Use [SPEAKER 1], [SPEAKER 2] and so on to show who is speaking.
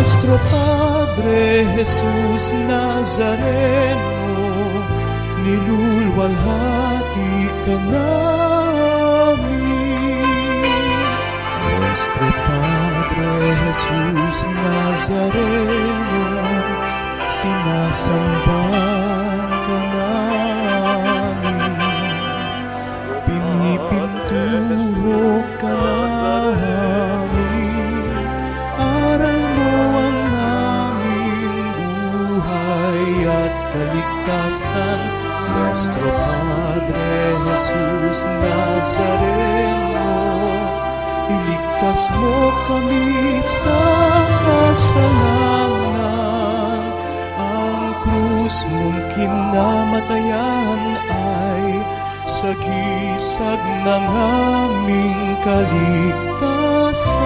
[SPEAKER 1] Nuestro Padre Jesus Nazareno, nilulwalhati ka namin. Nuestro Padre Jesus Nazareno, sinasamba ka namin. Pinipinturo ka namin, aral mo ang aming buhay at kaligtasan. Nuestro Padre Jesus Nazareno, iligtas mo kami sa kasalanan. Ang krus mong kinamatayan ay sagisag ng aming kaligtasan.